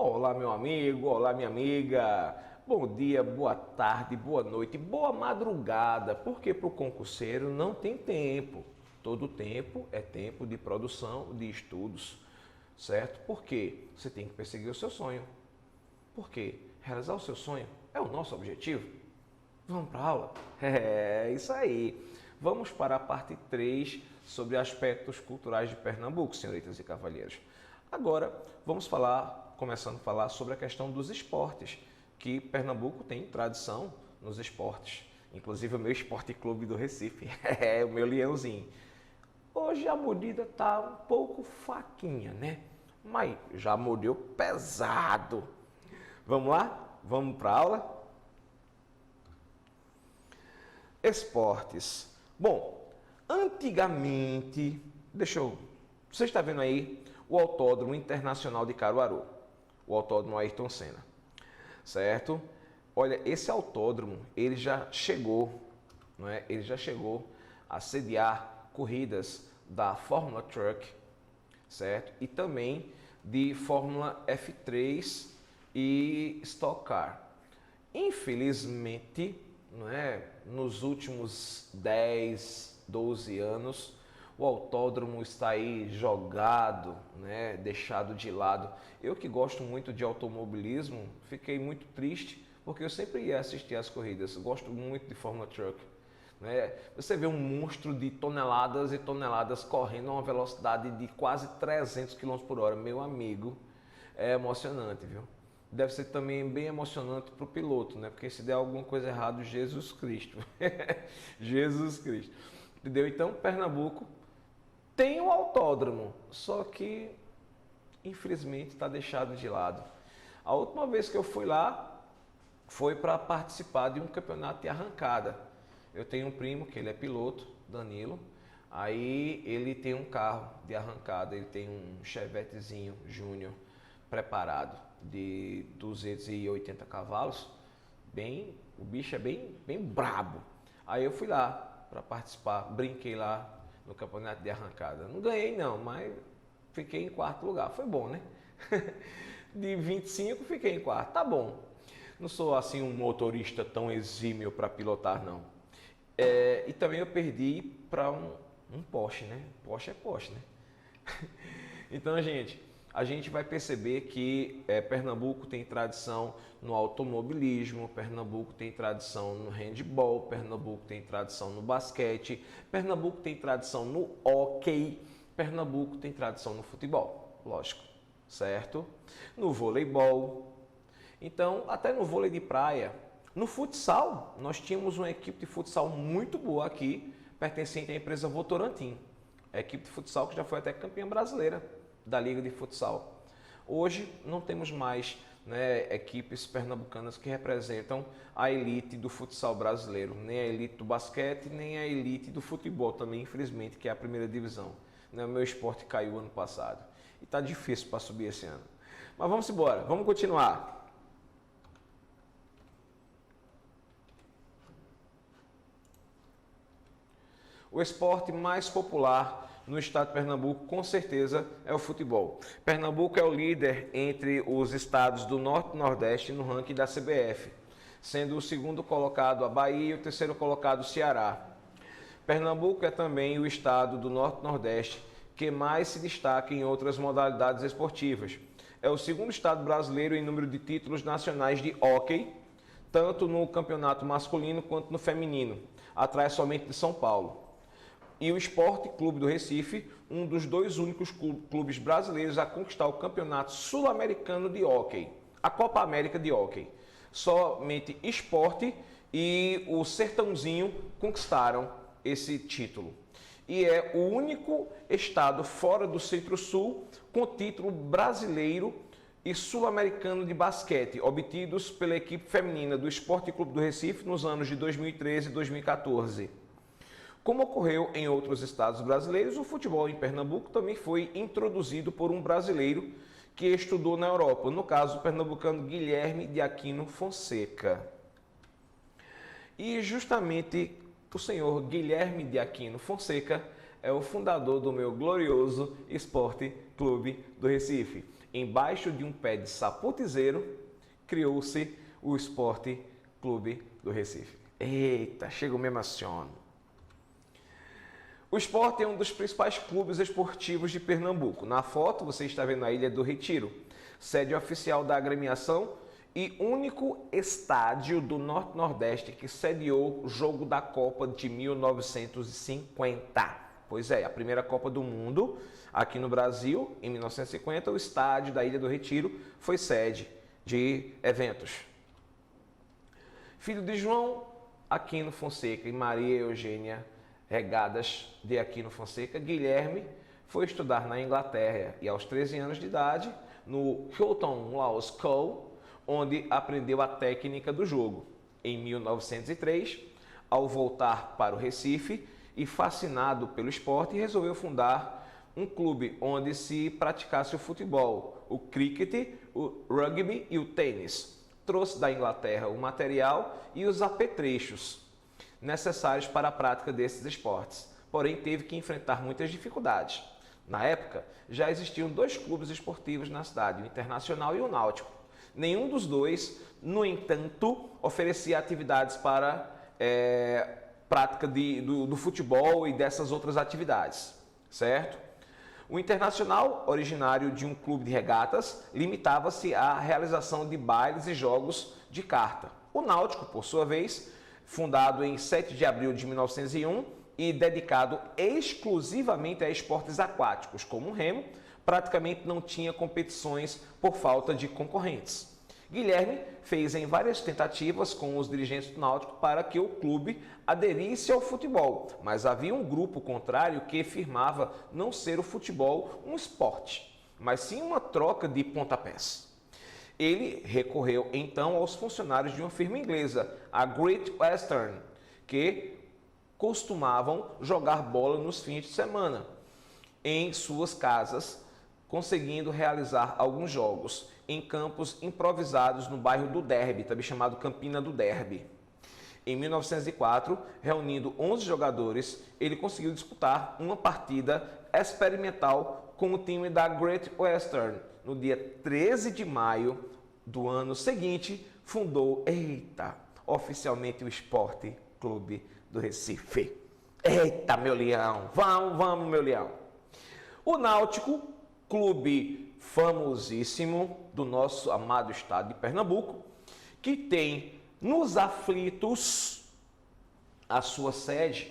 Olá, meu amigo, olá, minha amiga. Bom dia, boa tarde, boa noite, boa madrugada, porque para o concurseiro não tem tempo. Todo tempo é tempo de produção de estudos, certo? Porque você tem que perseguir o seu sonho. Porque realizar o seu sonho é o nosso objetivo. Vamos para a aula? É isso aí. Vamos para a parte 3 sobre aspectos culturais de Pernambuco, senhoritas e cavalheiros. Agora, vamos começando a falar sobre a questão dos esportes, que Pernambuco tem tradição nos esportes. Inclusive o meu esporte clube do Recife, o meu leãozinho. Hoje a mordida tá um pouco faquinha, né? Mas já mordeu pesado. Vamos lá? Vamos para a aula? Esportes. Bom, antigamente, você está vendo aí o Autódromo Internacional de Caruaru, o Autódromo Ayrton Senna, certo? Olha, esse autódromo, ele já chegou, não é? Ele já chegou a sediar corridas da Fórmula Truck, certo? E também de Fórmula F3 e Stock Car. Infelizmente, não é? Nos últimos 10, 12 anos, o autódromo está aí jogado, né? Deixado de lado. Eu que gosto muito de automobilismo, fiquei muito triste, porque eu sempre ia assistir às corridas. Gosto muito de Fórmula Truck. Né? Você vê um monstro de toneladas e toneladas correndo a uma velocidade de quase 300 km por hora. Meu amigo, é emocionante, viu? Deve ser também bem emocionante para o piloto, né? Porque se der alguma coisa errada, Jesus Cristo. Jesus Cristo. Entendeu? Então, Pernambuco tem um autódromo, só que, infelizmente, está deixado de lado. A última vez que eu fui lá, foi para participar de um campeonato de arrancada. Eu tenho um primo, que ele é piloto, Danilo. Aí ele tem um carro de arrancada, ele tem um Chevetezinho Júnior preparado de 280 cavalos, o bicho é bem brabo. Aí eu fui lá para participar, brinquei lá no campeonato de arrancada. Não ganhei não, mas fiquei em quarto lugar, foi bom, né? De 25 fiquei em quarto, tá bom. Não sou assim um motorista tão exímio para pilotar não. E também eu perdi para um Porsche, né? Porsche é Porsche, né? Então, gente, a gente vai perceber que Pernambuco tem tradição no automobilismo, Pernambuco tem tradição no handball, Pernambuco tem tradição no basquete, Pernambuco tem tradição no hóquei, Pernambuco tem tradição no futebol, lógico, certo? No voleibol, então até no vôlei de praia. No futsal, nós tínhamos uma equipe de futsal muito boa aqui, pertencente à empresa Votorantim, a equipe de futsal que já foi até campeã brasileira da Liga de Futsal. Hoje não temos mais, né, equipes pernambucanas que representam a elite do futsal brasileiro, nem a elite do basquete, nem a elite do futebol também, infelizmente, que é a primeira divisão. Né, o meu esporte caiu ano passado e está difícil para subir esse ano. Mas vamos embora, vamos continuar. O esporte mais popular no estado de Pernambuco, com certeza, é o futebol. Pernambuco é o líder entre os estados do Norte e Nordeste no ranking da CBF, sendo o segundo colocado a Bahia e o terceiro colocado o Ceará. Pernambuco é também o estado do Norte e Nordeste que mais se destaca em outras modalidades esportivas. É o segundo estado brasileiro em número de títulos nacionais de hóquei, tanto no campeonato masculino quanto no feminino, atrás somente de São Paulo. E o Esporte Clube do Recife, um dos dois únicos clubes brasileiros a conquistar o Campeonato Sul-Americano de Hóquei, a Copa América de Hóquei. Somente Esporte e o Sertãozinho conquistaram esse título. E é o único estado fora do Centro-Sul com título brasileiro e sul-americano de basquete, obtidos pela equipe feminina do Esporte Clube do Recife nos anos de 2013 e 2014. Como ocorreu em outros estados brasileiros, o futebol em Pernambuco também foi introduzido por um brasileiro que estudou na Europa, no caso o pernambucano Guilherme de Aquino Fonseca. E justamente o senhor Guilherme de Aquino Fonseca é o fundador do meu glorioso Esporte Clube do Recife. Embaixo de um pé de saputizeiro, criou-se o Esporte Clube do Recife. Eita, chega, me emociono. O Sport é um dos principais clubes esportivos de Pernambuco. Na foto você está vendo a Ilha do Retiro, sede oficial da agremiação e único estádio do Norte-Nordeste que sediou o jogo da Copa de 1950. Pois é, a primeira Copa do Mundo aqui no Brasil, em 1950, o estádio da Ilha do Retiro foi sede de eventos. Filho de João Aquino Fonseca e Maria Eugênia Regadas de Aquino Fonseca, Guilherme foi estudar na Inglaterra e aos 13 anos de idade no Hilton Law School, onde aprendeu a técnica do jogo. Em 1903, ao voltar para o Recife e fascinado pelo esporte, resolveu fundar um clube onde se praticasse o futebol, o cricket, o rugby e o tênis. Trouxe da Inglaterra o material e os apetrechos necessários para a prática desses esportes, porém teve que enfrentar muitas dificuldades. Na época, já existiam dois clubes esportivos na cidade, o Internacional e o Náutico. Nenhum dos dois, no entanto, oferecia atividades para prática do futebol e dessas outras atividades, certo? O Internacional, originário de um clube de regatas, limitava-se à realização de bailes e jogos de carta. O Náutico, por sua vez, fundado em 7 de abril de 1901 e dedicado exclusivamente a esportes aquáticos, como o remo, praticamente não tinha competições por falta de concorrentes. Guilherme fez em várias tentativas com os dirigentes do Náutico para que o clube aderisse ao futebol, mas havia um grupo contrário que afirmava não ser o futebol um esporte, mas sim uma troca de pontapés. Ele recorreu então aos funcionários de uma firma inglesa, a Great Western, que costumavam jogar bola nos fins de semana em suas casas, conseguindo realizar alguns jogos em campos improvisados no bairro do Derby, também chamado Campina do Derby. Em 1904, reunindo 11 jogadores, ele conseguiu disputar uma partida experimental com o time da Great Western. No dia 13 de maio do ano seguinte, fundou, oficialmente o Esporte Clube do Recife. Eita, meu leão! Vamos, meu leão! O Náutico, clube famosíssimo do nosso amado estado de Pernambuco, que tem nos aflitos a sua sede,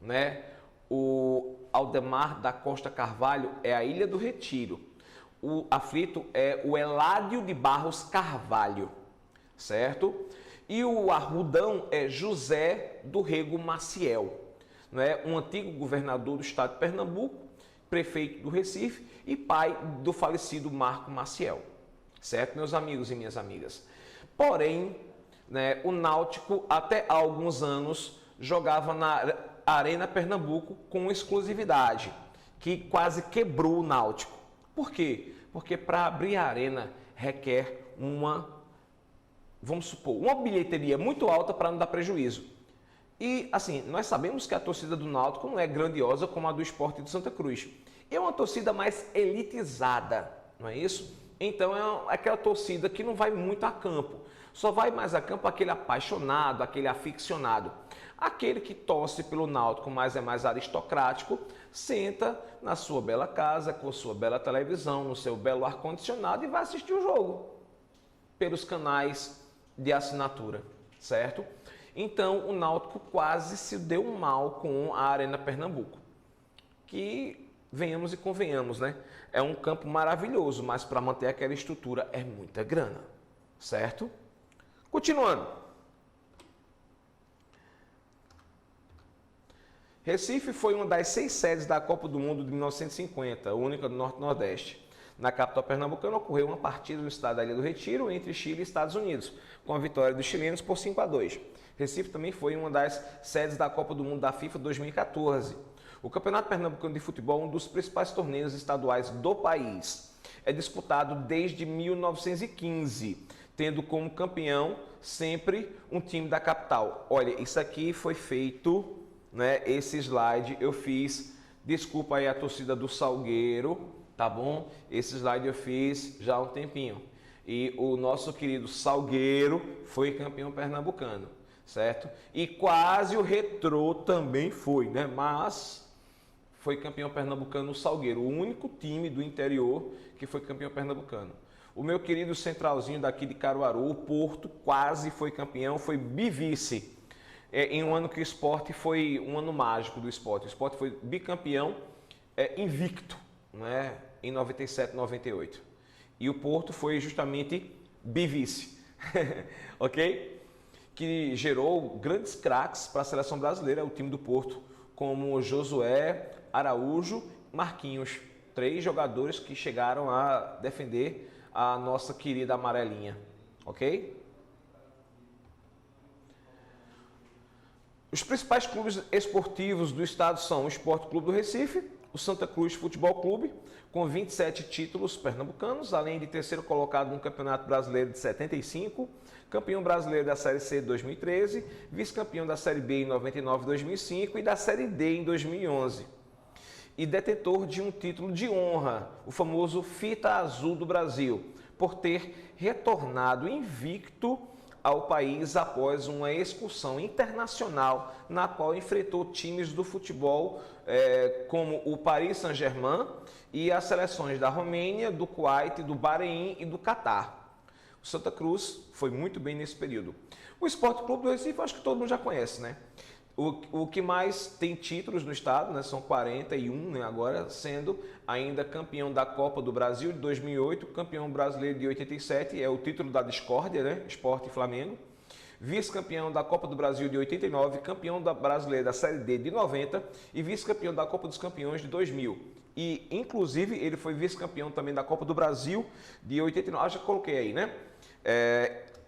né? O Aldemar da Costa Carvalho é a Ilha do Retiro. O aflito é o Eládio de Barros Carvalho, certo? E o arrudão é José do Rego Maciel, né? Um antigo governador do estado de Pernambuco, prefeito do Recife e pai do falecido Marco Maciel, certo, meus amigos e minhas amigas? Porém, né, o Náutico até há alguns anos jogava na Arena Pernambuco com exclusividade, que quase quebrou o Náutico. Por quê? Porque para abrir a arena requer vamos supor, uma bilheteria muito alta para não dar prejuízo. E, assim, nós sabemos que a torcida do Náutico não é grandiosa como a do Sport do Santa Cruz. É uma torcida mais elitizada, não é isso? Então, é aquela torcida que não vai muito a campo. Só vai mais a campo aquele apaixonado, aquele aficionado. Aquele que torce pelo Náutico, mas é mais aristocrático, senta na sua bela casa, com sua bela televisão, no seu belo ar-condicionado e vai assistir o jogo pelos canais de assinatura, certo? Então, o Náutico quase se deu mal com a Arena Pernambuco, que, venhamos e convenhamos, né? É um campo maravilhoso, mas para manter aquela estrutura é muita grana, certo? Continuando. Recife foi uma das 6 sedes da Copa do Mundo de 1950, única do Norte-Nordeste. Na capital pernambucana ocorreu uma partida no estado da Ilha do Retiro entre Chile e Estados Unidos, com a vitória dos chilenos por 5-2. Recife também foi uma das sedes da Copa do Mundo da FIFA 2014. O Campeonato Pernambucano de Futebol é um dos principais torneios estaduais do país. É disputado desde 1915, tendo como campeão sempre um time da capital. Olha, isso aqui foi feito, né? Esse slide eu fiz, desculpa aí a torcida do Salgueiro, tá bom? Esse slide eu fiz já há um tempinho. E o nosso querido Salgueiro foi campeão pernambucano, certo? E quase o Retrô também foi, né? Mas foi campeão pernambucano o Salgueiro, o único time do interior que foi campeão pernambucano. O meu querido centralzinho daqui de Caruaru, o Porto, quase foi campeão, foi bivice. Em um ano que o Sport foi um ano mágico do Sport. O Sport foi bicampeão invicto, né? Em 97, 98. E o Porto foi justamente bivice, ok? Que gerou grandes craques para a seleção brasileira, o time do Porto, como Josué, Araújo, Marquinhos. 3 jogadores que chegaram a defender a nossa querida amarelinha, ok? Os principais clubes esportivos do estado são o Sport Clube do Recife, o Santa Cruz Futebol Clube, com 27 títulos pernambucanos, além de terceiro colocado no Campeonato Brasileiro de 75, campeão brasileiro da Série C de 2013, vice-campeão da Série B em 99 e 2005 e da Série D em 2011. E detentor de um título de honra, o famoso Fita Azul do Brasil, por ter retornado invicto ao país após uma excursão internacional na qual enfrentou times do futebol como o Paris Saint-Germain e as seleções da Romênia, do Kuwait, do Bahrein e do Catar. O Santa Cruz foi muito bem nesse período. O Sport Clube do Recife, acho que todo mundo já conhece, né? O que mais tem títulos no estado, né, são 41, né, agora sendo ainda campeão da Copa do Brasil de 2008, campeão brasileiro de 87, é o título da discórdia, né, Sport e Flamengo, vice-campeão da Copa do Brasil de 89, campeão da brasileira da Série D de 90 e vice-campeão da Copa dos Campeões de 2000. E, inclusive, ele foi vice-campeão também da Copa do Brasil de 89, já coloquei aí, né?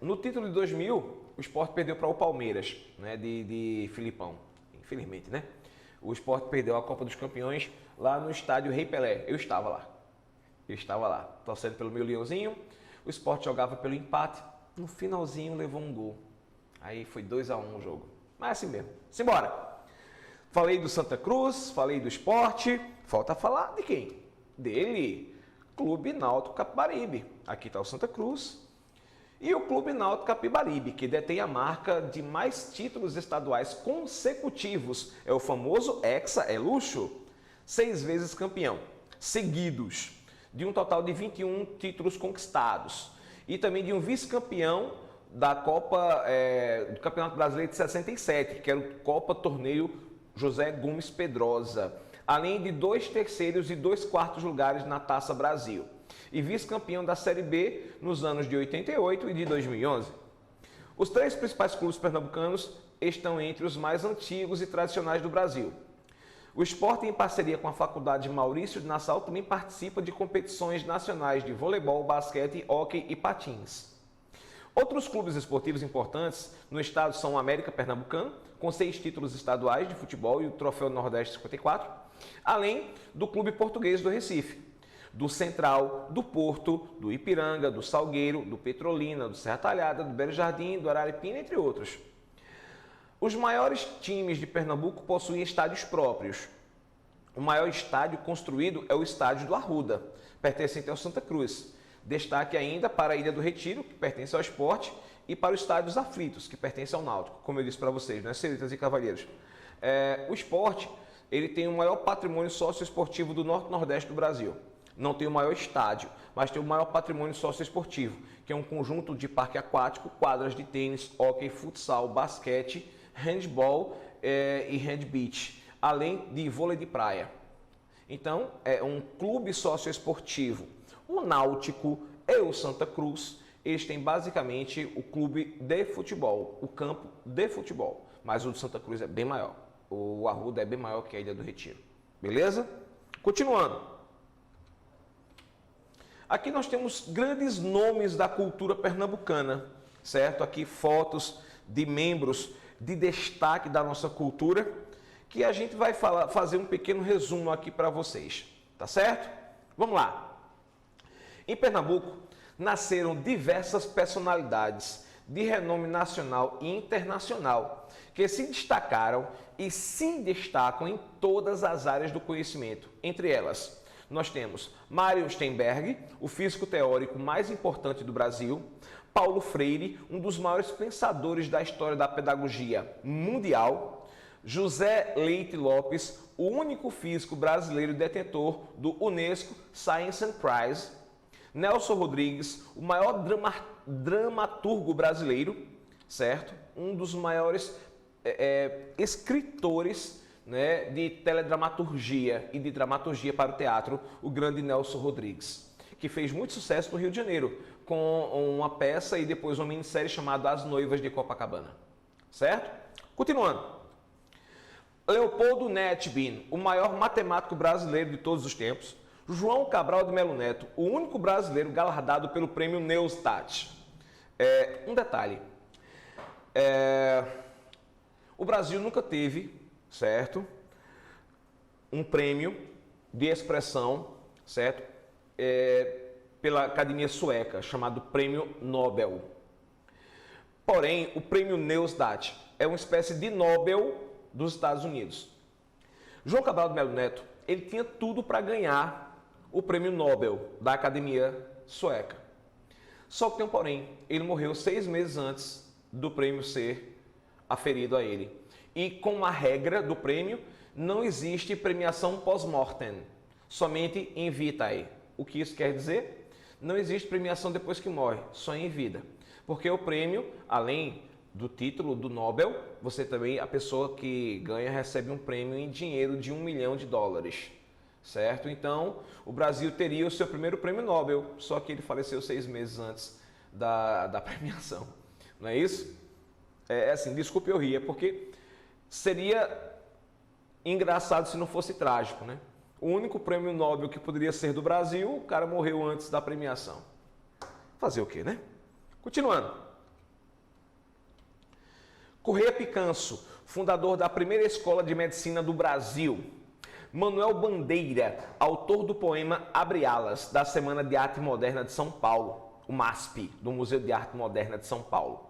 No título de 2000, o Sport perdeu para o Palmeiras, né, de Filipão, infelizmente, né? O Sport perdeu a Copa dos Campeões lá no estádio Rei Pelé. Eu estava lá, torcendo pelo meu leãozinho. O Sport jogava pelo empate, no finalzinho levou um gol. Aí foi 2-1 o jogo. Mas assim mesmo. Simbora! Falei do Santa Cruz, falei do Sport, falta falar de quem? Dele, Clube Náutico Capibaribe. Aqui está o Santa Cruz. E o Clube Náutico Capibaribe, que detém a marca de mais títulos estaduais consecutivos, é o famoso Hexa, é luxo, 6 vezes campeão, seguidos, de um total de 21 títulos conquistados, e também de um vice-campeão da Copa do Campeonato Brasileiro de 67, que era o Copa Torneio José Gomes Pedrosa, além de 2 terceiros e 2 quartos lugares na Taça Brasil. E vice-campeão da Série B nos anos de 88 e de 2011. Os 3 principais clubes pernambucanos estão entre os mais antigos e tradicionais do Brasil. O Sport, em parceria com a Faculdade Maurício de Nassau, também participa de competições nacionais de voleibol, basquete, hóquei e patins. Outros clubes esportivos importantes no estado são o América Pernambucano, com 6 títulos estaduais de futebol e o Troféu Nordeste 54, além do Clube Português do Recife, do Central, do Porto, do Ipiranga, do Salgueiro, do Petrolina, do Serra Talhada, do Belo Jardim, do Araripina, entre outros. Os maiores times de Pernambuco possuem estádios próprios. O maior estádio construído é o estádio do Arruda, pertencente ao Santa Cruz. Destaque ainda para a Ilha do Retiro, que pertence ao Sport, e para o estádio dos Aflitos, que pertence ao Náutico, como eu disse para vocês, né, senhoritas e cavalheiros. O Sport, ele tem o maior patrimônio socioesportivo do Norte e Nordeste do Brasil. Não tem o maior estádio, mas tem o maior patrimônio socioesportivo, que é um conjunto de parque aquático, quadras de tênis, hóquei, futsal, basquete, handball e handbeach, além de vôlei de praia. Então, é um clube socioesportivo. O Náutico e o Santa Cruz, eles têm basicamente o clube de futebol, o campo de futebol, mas o de Santa Cruz é bem maior. O Arruda é bem maior que a Ilha do Retiro. Beleza? Continuando. Aqui nós temos grandes nomes da cultura pernambucana, certo? Aqui fotos de membros de destaque da nossa cultura, que a gente vai fazer um pequeno resumo aqui para vocês, tá certo? Vamos lá. Em Pernambuco, nasceram diversas personalidades de renome nacional e internacional, que se destacaram e se destacam em todas as áreas do conhecimento, entre elas nós temos Mário Sternberg, o físico teórico mais importante do Brasil, Paulo Freire, um dos maiores pensadores da história da pedagogia mundial, José Leite Lopes, o único físico brasileiro detentor do UNESCO Science and Prize, Nelson Rodrigues, o maior dramaturgo brasileiro, certo? Um dos maiores escritores, né, de teledramaturgia e de dramaturgia para o teatro, o grande Nelson Rodrigues, que fez muito sucesso no Rio de Janeiro, com uma peça e depois uma minissérie chamada As Noivas de Copacabana, certo? Continuando. Leopoldo Netbin, o maior matemático brasileiro de todos os tempos. João Cabral de Melo Neto, o único brasileiro galardado pelo prêmio Neustadt. Um detalhe, o Brasil nunca teve, certo, um prêmio de expressão, certo, pela Academia Sueca, chamado Prêmio Nobel. Porém, o prêmio Neustadt é uma espécie de Nobel dos Estados Unidos. João Cabral de Melo Neto, ele tinha tudo para ganhar o prêmio Nobel da Academia Sueca. Só que tem um porém, ele morreu 6 meses antes do prêmio ser aferido a ele. E com a regra do prêmio, não existe premiação pós-mortem, somente in vitae. O que isso quer dizer? Não existe premiação depois que morre, só em vida. Porque o prêmio, além do título do Nobel, você também, a pessoa que ganha recebe um prêmio em dinheiro de $1 milhão, certo? Então, o Brasil teria o seu primeiro prêmio Nobel, só que ele faleceu 6 meses antes da premiação, não é isso? Assim, desculpe eu rir, porque seria engraçado se não fosse trágico, né? O único prêmio Nobel que poderia ser do Brasil, o cara morreu antes da premiação. Fazer o quê, né? Continuando. Corrêa Picanso, fundador da primeira escola de medicina do Brasil. Manuel Bandeira, autor do poema Abre Alas, da Semana de Arte Moderna de São Paulo, o MASP, do Museu de Arte Moderna de São Paulo.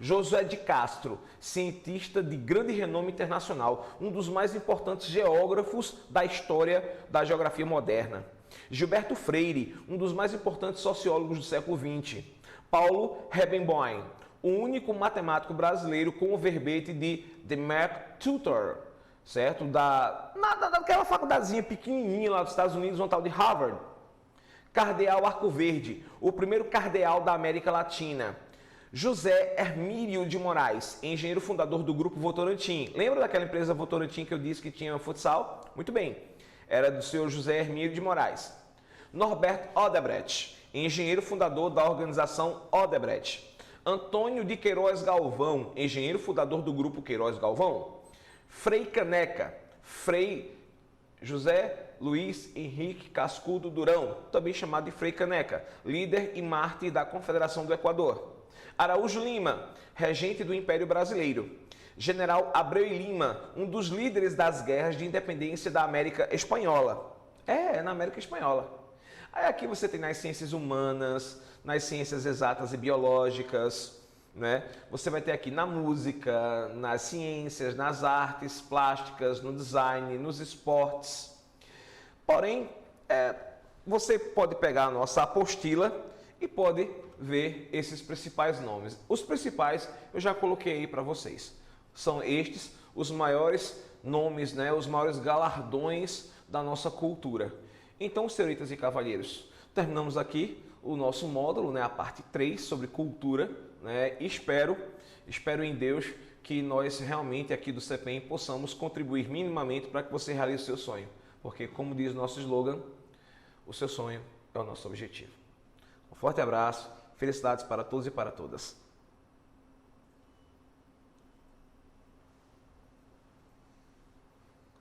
Josué de Castro, cientista de grande renome internacional, um dos mais importantes geógrafos da história da geografia moderna. Gilberto Freire, um dos mais importantes sociólogos do século XX. Paulo Rebenboim, o único matemático brasileiro com o verbete de The MacTutor, certo? Daquela faculdadezinha pequenininha lá dos Estados Unidos, uma tal de Harvard. Cardeal Arcoverde, o primeiro cardeal da América Latina. José Hermílio de Moraes, engenheiro fundador do Grupo Votorantim. Lembra daquela empresa Votorantim que eu disse que tinha futsal? Muito bem, era do senhor José Hermílio de Moraes. Norbert Odebrecht, engenheiro fundador da organização Odebrecht. Antônio de Queiroz Galvão, engenheiro fundador do Grupo Queiroz Galvão. Frei Caneca, Frei José Luiz Henrique Cascudo Durão, também chamado de Frei Caneca, líder e mártir da Confederação do Equador. Araújo Lima, regente do Império Brasileiro. General Abreu e Lima, um dos líderes das guerras de independência da América Espanhola. Na América Espanhola. Aí aqui você tem nas ciências humanas, nas ciências exatas e biológicas, né? Você vai ter aqui na música, nas ciências, nas artes plásticas, no design, nos esportes. Porém, você pode pegar a nossa apostila e pode ver esses principais nomes. Os principais eu já coloquei aí para vocês. São estes os maiores nomes, né? Os maiores galardões da nossa cultura. Então, senhoritas e cavalheiros, terminamos aqui o nosso módulo, né? A parte 3 sobre cultura, né? Espero em Deus que nós realmente aqui do CPEM possamos contribuir minimamente para que você realize o seu sonho. Porque, como diz o nosso slogan, o seu sonho é o nosso objetivo. Um forte abraço, felicidades para todos e para todas.